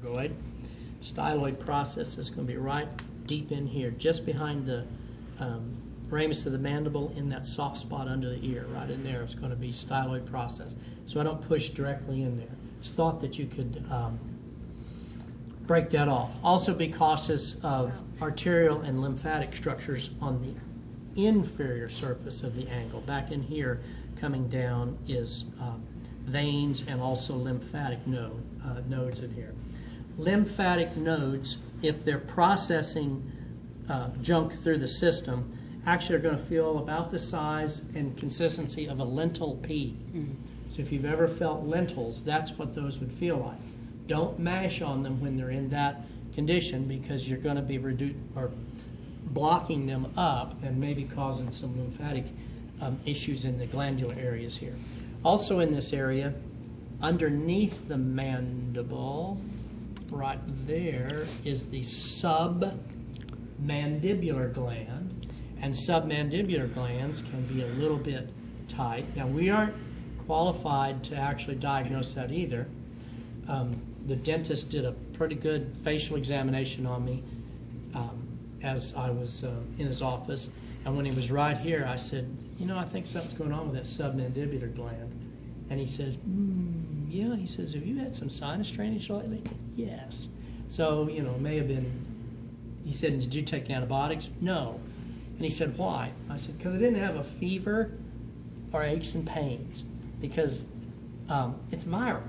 pterygoid. Styloid process is going to be right deep in here, just behind the ramus of the mandible, in that soft spot under the ear. Right in there is going to be styloid process. So I don't push directly in there. It's thought that you could break that off. Also be cautious of arterial and lymphatic structures on the inferior surface of the angle. Back in here, coming down, is veins and also lymphatic nodes in here. Lymphatic nodes, if they're processing junk through the system, actually are going to feel about the size and consistency of a lentil pea. So if you've ever felt lentils, that's what those would feel like. Don't mash on them when they're in that condition, because you're going to be blocking them up and maybe causing some lymphatic issues in the glandular areas here. Also in this area, underneath the mandible, right there, is the submandibular gland, and submandibular glands can be a little bit tight. Now, we aren't qualified to actually diagnose that either. The dentist did a pretty good facial examination on me as I was in his office, and when he was right here, I said, I think something's going on with that submandibular gland. And he says, yeah. He says, have you had some sinus drainage lately? Yes. So, it may have been, he said, did you take antibiotics? No. And he said, why? I said, because I didn't have a fever or aches and pains, because it's viral.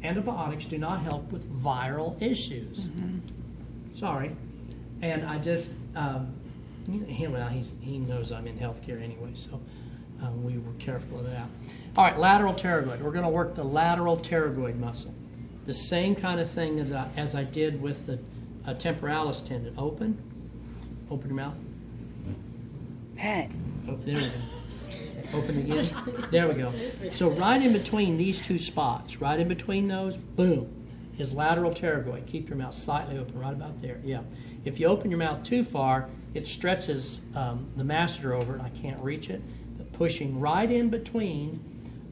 Antibiotics do not help with viral issues. Sorry. And I just, he knows I'm in healthcare anyway, so we were careful of that. All right, lateral pterygoid. We're going to work the lateral pterygoid muscle. The same kind of thing as I did with the temporalis tendon. Open your mouth. Pat. Oh, there we go. Open again. There we go. So right in between these two spots, right in between those, boom, is lateral pterygoid. Keep your mouth slightly open, right about there. Yeah. If you open your mouth too far, it stretches the masseter over, and I can't reach it. But pushing right in between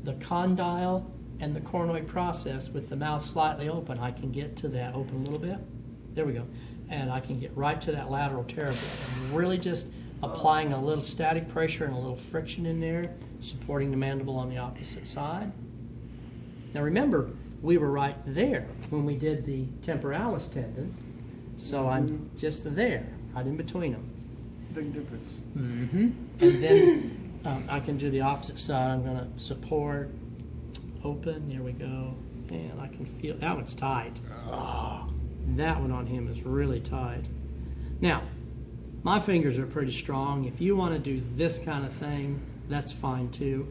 the condyle and the cornoid process with the mouth slightly open, I can get to that. Open a little bit. There we go. And I can get right to that lateral pterygoid. I'm really just applying a little static pressure and a little friction in there, supporting the mandible on the opposite side. Now remember, we were right there when we did the temporalis tendon, so I'm just there, right in between them. Big difference. And then I can do the opposite side. I'm going to support, open, there we go, and I can feel, that one's tight. That one on him is really tight. Now, my fingers are pretty strong. If you want to do this kind of thing, that's fine too,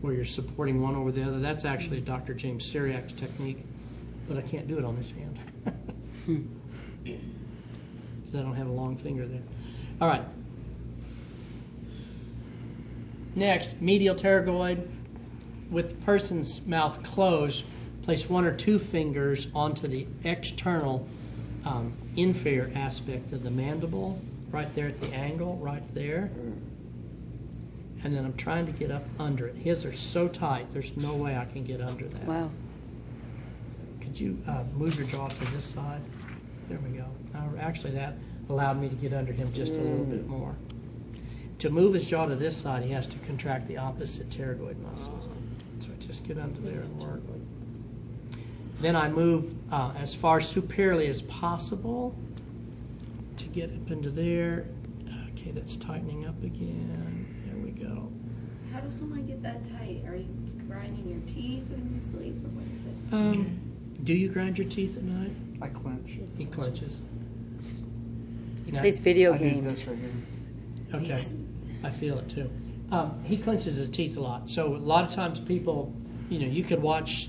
where you're supporting one over the other. That's actually Dr. James Syriac's technique, but I can't do it on this hand because I don't have a long finger there. All right. Next, medial pterygoid. With the person's mouth closed, place one or two fingers onto the external inferior aspect of the mandible, right there at the angle, right there. And then I'm trying to get up under it. His are so tight, there's no way I can get under that. Wow. Could you move your jaw to this side? There we go. Actually, that allowed me to get under him just a little bit more. To move his jaw to this side, he has to contract the opposite pterygoid muscles. So just get under there and work. Then I move as far superiorly as possible to get up into there. Okay, that's tightening up again. There we go. How does someone get that tight? Are you grinding your teeth when you sleep, or what is it? Do you grind your teeth at night? I clench. He clenches. He plays video I do games. this right here. Okay, I feel it too. He clenches his teeth a lot. So a lot of times people, you could watch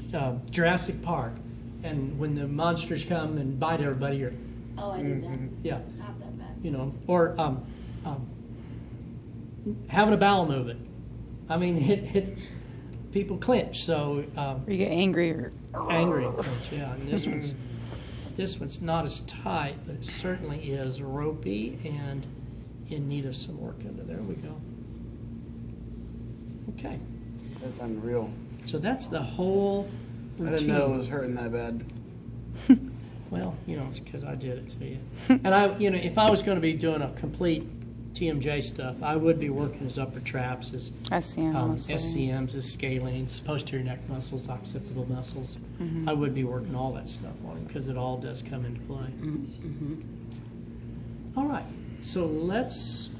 Jurassic Park, and when the monsters come and bite everybody, you're, Oh, I did that. yeah, Not that bad. or having a bowel movement. I mean, people clench, so Or you get angry or angry and clench, yeah. And this one's not as tight, but it certainly is ropey and in need of some work under there. We go. Okay, That's unreal. so that's the whole I routine. didn't know it was hurting that bad. you know, it's because I did it to you. And I, you know, if I was going to be doing a complete TMJ stuff, I would be working his upper traps, his SCM mostly. SCMs, his scalenes, posterior neck muscles, occipital muscles. I would be working all that stuff on him because it all does come into play. All right, so let's